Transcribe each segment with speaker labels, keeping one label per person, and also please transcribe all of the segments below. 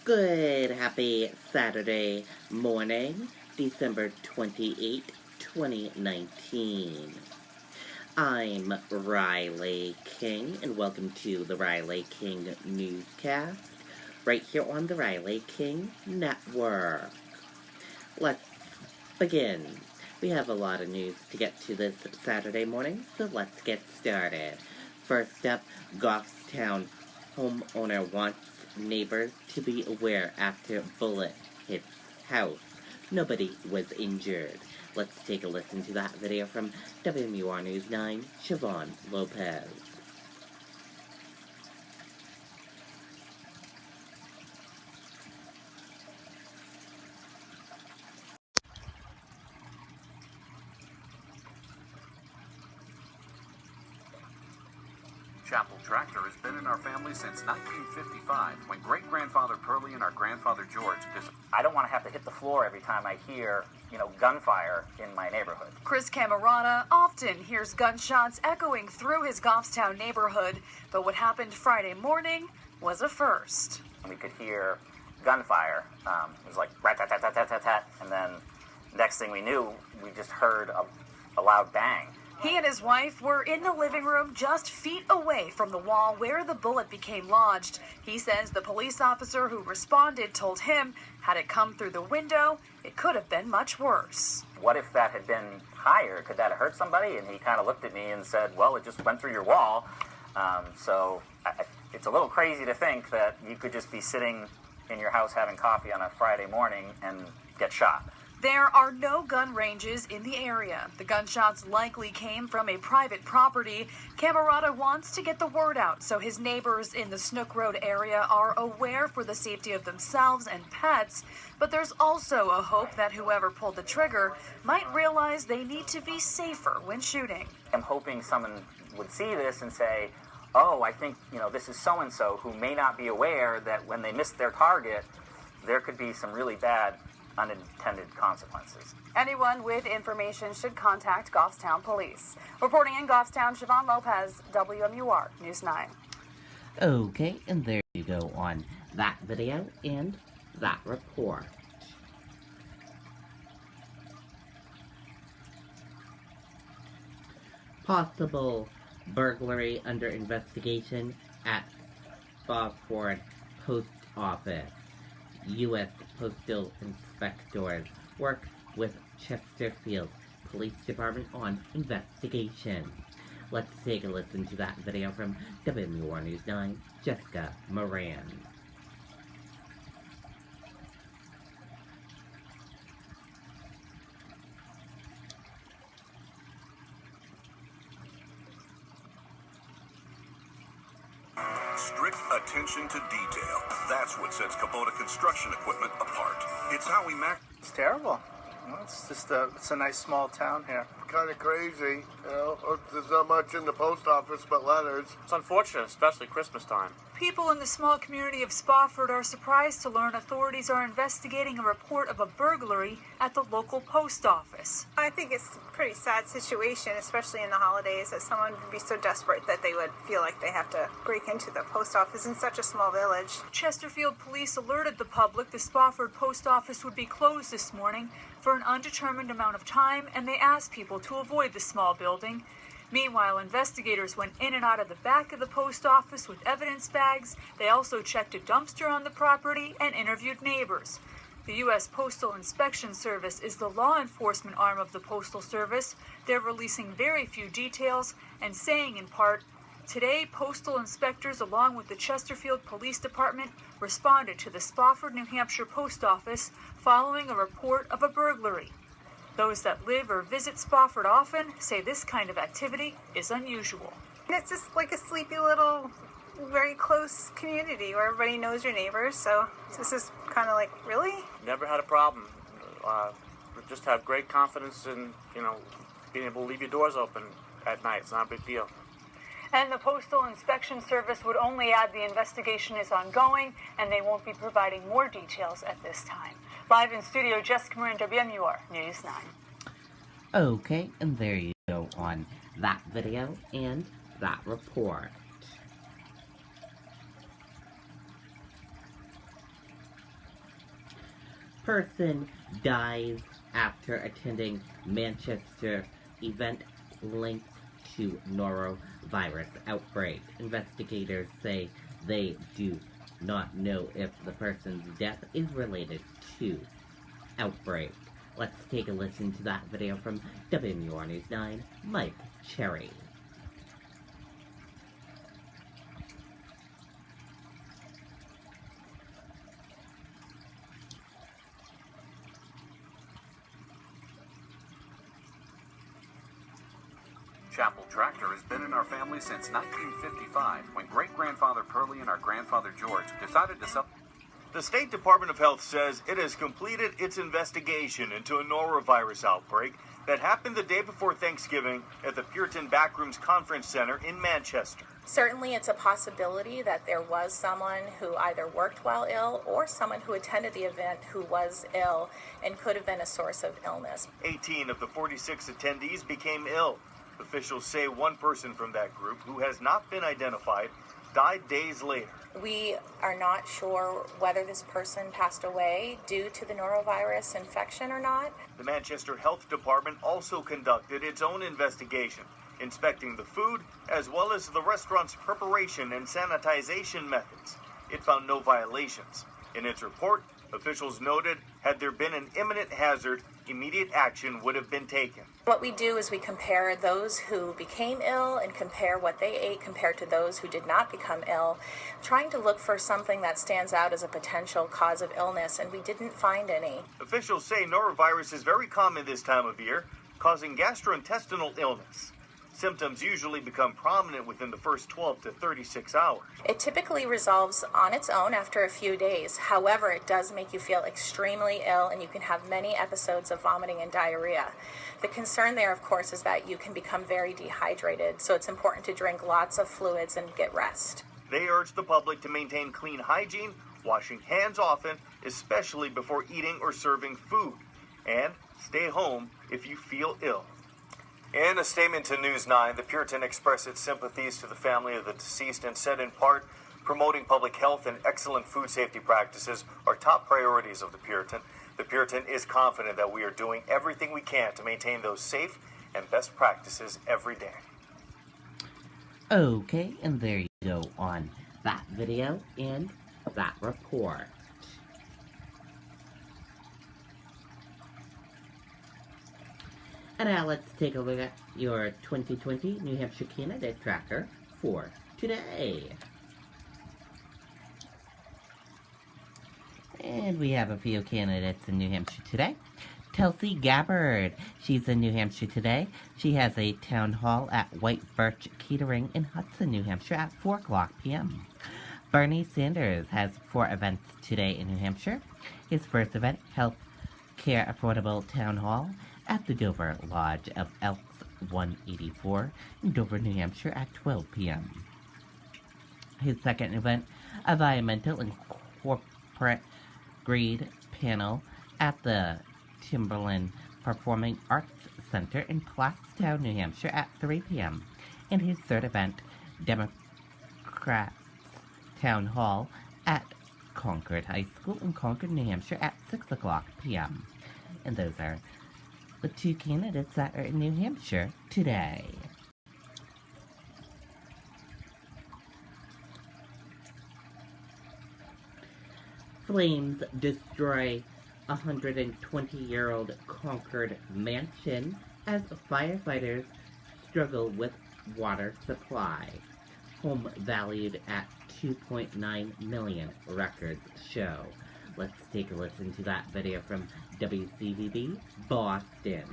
Speaker 1: Good, happy Saturday morning, December 28, 2019. I'm Riley King, and welcome to the Riley King Newscast, right here on the Riley King Network. Let's begin. We have a lot of news to get to this Saturday morning, so let's get started. First up, Goffstown homeowner wants neighbors to be aware after bullet hits house. Nobody was injured. Let's take a listen to that video from WMUR News 9, Siobhan Lopez.
Speaker 2: Chapel Tractor has been in our family since 1955, when great-grandfather Pearlie and our grandfather George
Speaker 3: I don't want to have to hit the floor every time I hear, gunfire in my neighborhood.
Speaker 4: Chris Camerata often hears gunshots echoing through his Goffstown neighborhood, but what happened Friday morning was a first.
Speaker 3: We could hear gunfire. It was like rat-tat-tat-tat-tat-tat, and then next thing we knew, we just heard a loud bang.
Speaker 4: He and his wife were in the living room just feet away from the wall where the bullet became lodged. He says the police officer who responded told him, had it come through the window, it could have been much worse.
Speaker 3: What if that had been higher? Could that have hurt somebody? And he kind of looked at me and said, well, it just went through your wall. It's a little crazy to think that you could just be sitting in your house having coffee on a Friday morning and get shot.
Speaker 4: There are no gun ranges in the area. The gunshots likely came from a private property. Camerata wants to get the word out so his neighbors in the Snook Road area are aware for the safety of themselves and pets. But there's also a hope that whoever pulled the trigger might realize they need to be safer when shooting.
Speaker 3: I'm hoping someone would see this and say, oh, I think, this is so-and-so who may not be aware that when they missed their target, there could be some really bad unintended consequences.
Speaker 4: Anyone with information should contact Goffstown Police. Reporting in Goffstown, Siobhan Lopez, WMUR News 9.
Speaker 1: Okay, and there you go on that video and that report. Possible burglary under investigation at Spofford Post Office. U.S. Postal Inspectors work with Chesterfield Police Department on investigation. Let's take a listen to that video from WMUR News 9, Jessica Moran.
Speaker 5: Strict attention to detail. That's what sets Kubota construction equipment apart. It's how we
Speaker 6: It's terrible. It's just it's a nice small town here.
Speaker 7: Kind of crazy, there's not much in the post office but letters.
Speaker 8: It's unfortunate, especially Christmas time.
Speaker 4: People in the small community of Spofford are surprised to learn authorities are investigating a report of a burglary at the local post office.
Speaker 9: I think it's a pretty sad situation, especially in the holidays, that someone would be so desperate that they would feel like they have to break into the post office in such a small village.
Speaker 4: Chesterfield police alerted the public the Spofford post office would be closed this morning for an undetermined amount of time, and they asked people to avoid the small building. Meanwhile, investigators went in and out of the back of the post office with evidence bags. They also checked a dumpster on the property and interviewed neighbors. The U.S. Postal Inspection Service is the law enforcement arm of the Postal Service. They're releasing very few details and saying in part, today, postal inspectors along with the Chesterfield Police Department responded to the Spofford, New Hampshire post office following a report of a burglary. Those that live or visit Spofford often say this kind of activity is unusual.
Speaker 9: It's just like a sleepy little, very close community where everybody knows your neighbors, so this is kind of like, really?
Speaker 8: Never had a problem. Just have great confidence in, being able to leave your doors open at night. It's not a big deal.
Speaker 4: And the Postal Inspection Service would only add the investigation is ongoing, and they won't be providing more details at this time. Live in studio, Jessica Moran, WMUR News 9.
Speaker 1: Okay, and there you go on that video and that report. Person dies after attending Manchester event linked to norovirus outbreak. Investigators say they do not know if the person's death is related to outbreak. Let's take a listen to that video from WMUR News 9, Mike Cherry.
Speaker 2: Chapel Tractor has been in our family since 1955, when great-grandfather Pearlie and our grandfather George decided to sell.
Speaker 10: The State Department of Health says it has completed its investigation into a norovirus outbreak that happened the day before Thanksgiving at the Puritan Backrooms Conference Center in Manchester.
Speaker 11: Certainly it's a possibility that there was someone who either worked while ill or someone who attended the event who was ill and could have been a source of illness.
Speaker 10: 18 of the 46 attendees became ill. Officials say one person from that group, who has not been identified, died days later.
Speaker 11: We are not sure whether this person passed away due to the norovirus infection or not.
Speaker 10: The Manchester Health Department also conducted its own investigation, inspecting the food as well as the restaurant's preparation and sanitization methods. It found no violations. In its report, officials noted, had there been an imminent hazard, immediate action would have been taken.
Speaker 11: What we do is we compare those who became ill and compare what they ate compared to those who did not become ill, trying to look for something that stands out as a potential cause of illness, and we didn't find any.
Speaker 10: Officials say norovirus is very common this time of year, causing gastrointestinal illness. Symptoms usually become prominent within the first 12 to 36 hours.
Speaker 11: It typically resolves on its own after a few days. However, it does make you feel extremely ill, and you can have many episodes of vomiting and diarrhea. The concern there, of course, is that you can become very dehydrated, so it's important to drink lots of fluids and get rest.
Speaker 10: They urge the public to maintain clean hygiene, washing hands often, especially before eating or serving food, and stay home if you feel ill. In a statement to News 9, the Puritan expressed its sympathies to the family of the deceased and said in part, promoting public health and excellent food safety practices are top priorities of the Puritan. The Puritan is confident that we are doing everything we can to maintain those safe and best practices every day.
Speaker 1: Okay, and there you go on that video and that report. And now let's take a look at your 2020 New Hampshire candidate tracker for today. And we have a few candidates in New Hampshire today. Tulsi Gabbard, she's in New Hampshire today. She has a town hall at White Birch Catering in Hudson, New Hampshire at 4 o'clock p.m. Bernie Sanders has 4 events today in New Hampshire. His first event, Health Care Affordable Town Hall, at the Dover Lodge of Elks 184 in Dover, New Hampshire at 12 p.m. His second event, Environmental and Corporate Grade Panel at the Timberland Performing Arts Center in Plastown, New Hampshire at 3 p.m. And his third event, Democrats Town Hall at Concord High School in Concord, New Hampshire at 6 o'clock p.m. And those are the 2 candidates that are in New Hampshire today. Flames destroy a 120-year-old Concord mansion as firefighters struggle with water supply. Home valued at $2.9 million, records show. Let's take a listen to that video from WCVB Boston.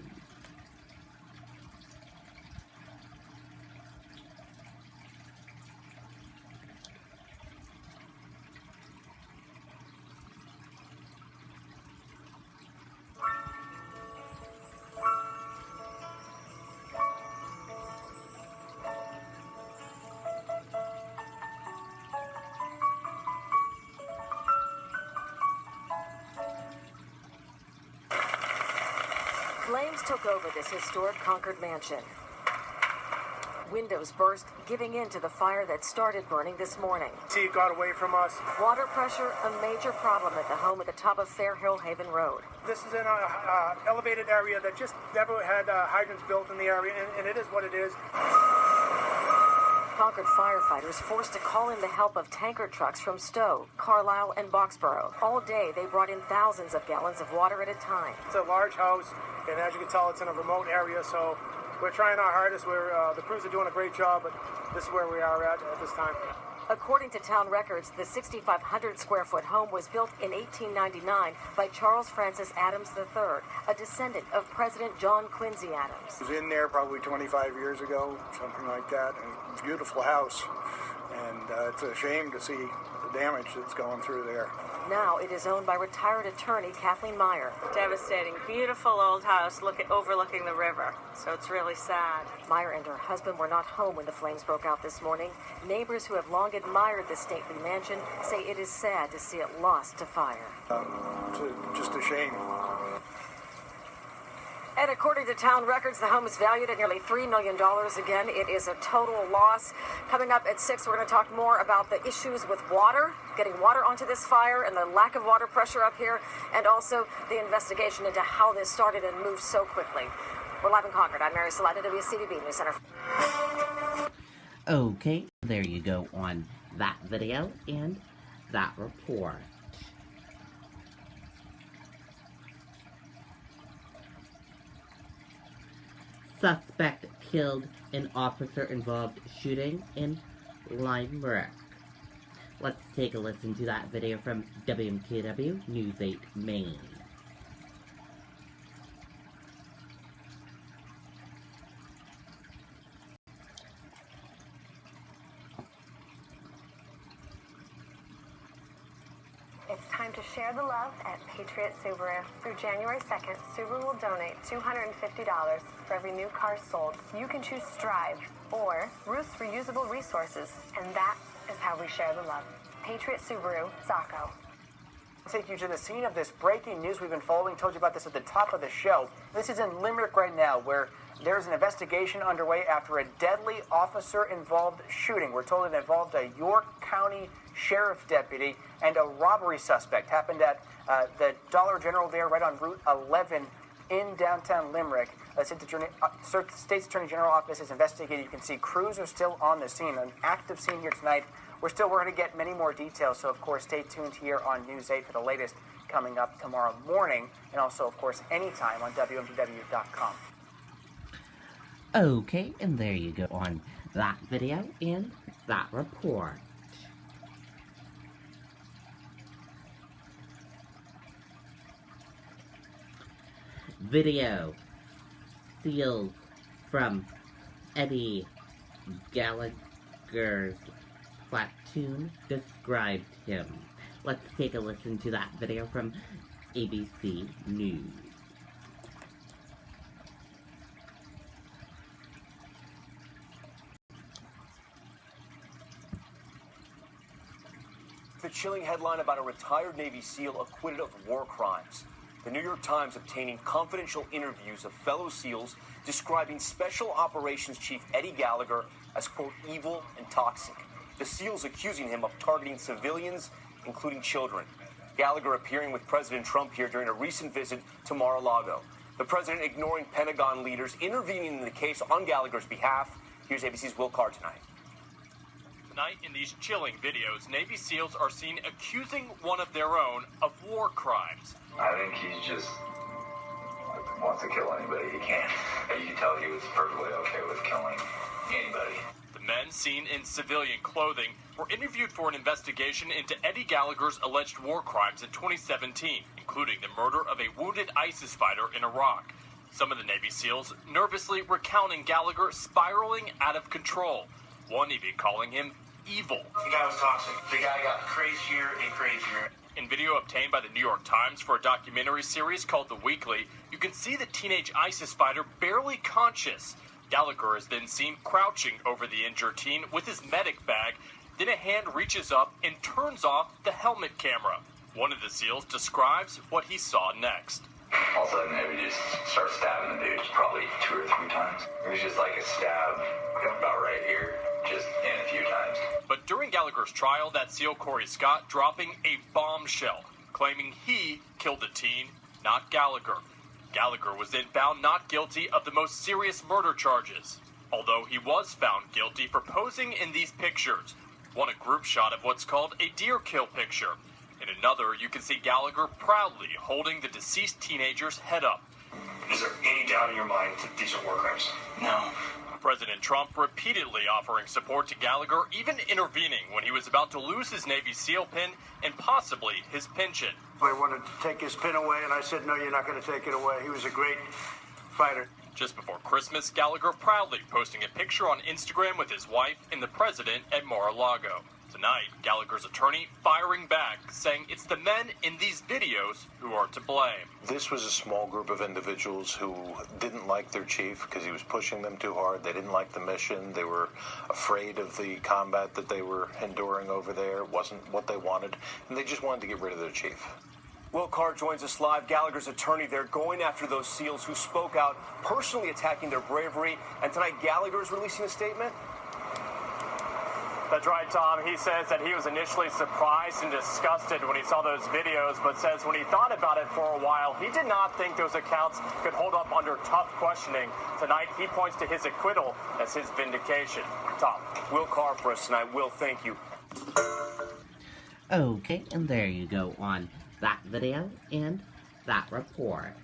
Speaker 12: Flames took over this historic Concord mansion. Windows burst, giving in to the fire that started burning this morning.
Speaker 6: See, it got away from us.
Speaker 12: Water pressure, a major problem at the home at the top of Fair Hill Haven Road.
Speaker 6: This is in an elevated area that just never had hydrants built in the area, and it is what it is.
Speaker 12: Concord firefighters forced to call in the help of tanker trucks from Stowe, Carlisle, and Boxborough. All day, they brought in thousands of gallons of water at a time.
Speaker 6: It's a large house, and as you can tell, it's in a remote area, so we're trying our hardest. The crews are doing a great job, but this is where we are at this time.
Speaker 12: According to town records, the 6,500 square foot home was built in 1899 by Charles Francis Adams III, a descendant of President John Quincy Adams.
Speaker 6: I was in there probably 25 years ago, something like that, and it's a beautiful house, and it's a shame to see the damage that's going through there.
Speaker 12: Now it is owned by retired attorney Kathleen Meyer.
Speaker 13: Devastating. Beautiful old house overlooking the river. So it's really sad.
Speaker 12: Meyer and her husband were not home when the flames broke out this morning. Neighbors who have long admired the stately mansion say it is sad to see it lost to fire.
Speaker 6: It's just a shame.
Speaker 12: And according to town records, the home is valued at nearly $3 million. Again, it is a total loss. Coming up at 6, we're going to talk more about the issues with water, getting water onto this fire and the lack of water pressure up here, and also the investigation into how this started and moved so quickly. We're live in Concord. I'm Mary Salata, WCVB News Center.
Speaker 1: Okay, there you go on that video and that report. Suspect killed in officer-involved shooting in Limerick. Let's take a listen to that video from WMKW News 8 Maine.
Speaker 14: It's time to share the love at Patriot Subaru. Through January 2nd, Subaru will donate $250 for every new car sold. You can choose Strive or Ruth's Reusable Resources, and that is how we share the love. Patriot Subaru, Saco.
Speaker 15: Take you to the scene of this breaking news we've been following. Told you about this at the top of the show. This is in Limerick right now, where there's an investigation underway after a deadly officer-involved shooting. We're told it involved a York County Sheriff deputy and a robbery suspect. Happened at the Dollar General there, right on Route 11 in downtown Limerick. The State's Attorney General office is investigating. You can see crews are still on the scene, an active scene here tonight. We're going to get many more details, so of course stay tuned here on News 8 for the latest coming up tomorrow morning, and also of course anytime on WMPW.com.
Speaker 1: Okay, and there you go on that video and that report. Video seals from Eddie Gallagher's platoon described him. Let's take a listen to that video from ABC News.
Speaker 16: The chilling headline about a retired Navy SEAL acquitted of war crimes. The New York Times obtaining confidential interviews of fellow SEALs describing Special Operations Chief Eddie Gallagher as, quote, evil and toxic. The SEALs accusing him of targeting civilians, including children. Gallagher appearing with President Trump here during a recent visit to Mar-a-Lago. The president ignoring Pentagon leaders intervening in the case on Gallagher's behalf. Here's ABC's Will Carr tonight.
Speaker 17: Tonight, in these chilling videos, Navy SEALs are seen accusing one of their own of war crimes.
Speaker 18: I think he just wants to kill anybody he can. You can tell he was perfectly okay with killing anybody.
Speaker 17: The men seen in civilian clothing were interviewed for an investigation into Eddie Gallagher's alleged war crimes in 2017, including the murder of a wounded ISIS fighter in Iraq. Some of the Navy SEALs nervously recounting Gallagher spiraling out of control, one even calling him evil.
Speaker 18: The guy was toxic. The guy got crazier and crazier.
Speaker 17: In video obtained by the New York Times for a documentary series called The Weekly, you can see the teenage ISIS fighter barely conscious. Gallagher is then seen crouching over the injured teen with his medic bag. Then a hand reaches up and turns off the helmet camera. One of the SEALs describes what he saw next.
Speaker 18: All of a sudden, it would just start stabbing the dude probably 2 or 3 times. It was just like a stab about right here, just in a few times.
Speaker 17: But during Gallagher's trial, that SEAL Corey Scott dropping a bombshell, claiming he killed the teen, not Gallagher. Gallagher was then found not guilty of the most serious murder charges, although he was found guilty for posing in these pictures. One a group shot of what's called a deer kill picture. In another, you can see Gallagher proudly holding the deceased teenager's head up.
Speaker 19: Is there any doubt in your mind that these are war crimes? No.
Speaker 17: President Trump repeatedly offering support to Gallagher, even intervening when he was about to lose his Navy SEAL pin and possibly his pension.
Speaker 20: I wanted to take his pin away, and I said, no, you're not going to take it away. He was a great fighter.
Speaker 17: Just before Christmas, Gallagher proudly posting a picture on Instagram with his wife and the president at Mar-a-Lago. Tonight, Gallagher's attorney firing back, saying it's the men in these videos who are to blame.
Speaker 21: This was a small group of individuals who didn't like their chief because he was pushing them too hard. They didn't like the mission. They were afraid of the combat that they were enduring over there. It wasn't what they wanted, and they just wanted to get rid of their chief.
Speaker 16: Will Carr joins us live. Gallagher's attorney there going after those SEALs who spoke out, personally attacking their bravery. And tonight, Gallagher's releasing a statement.
Speaker 22: That's right, Tom. He says that he was initially surprised and disgusted when he saw those videos, but says when he thought about it for a while, he did not think those accounts could hold up under tough questioning. Tonight, he points to his acquittal as his vindication. Tom.
Speaker 16: Will Carr for us tonight. Will, thank you.
Speaker 1: Okay, and there you go on that video and that report.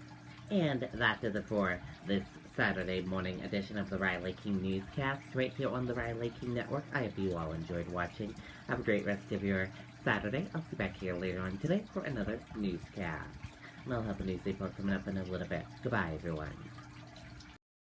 Speaker 1: And that is it for this Saturday morning edition of the Riley King Newscast right here on the Riley King Network. I hope you all enjoyed watching. Have a great rest of your Saturday. I'll see you back here later on today for another newscast. And I'll have a news report coming up in a little bit. Goodbye, everyone.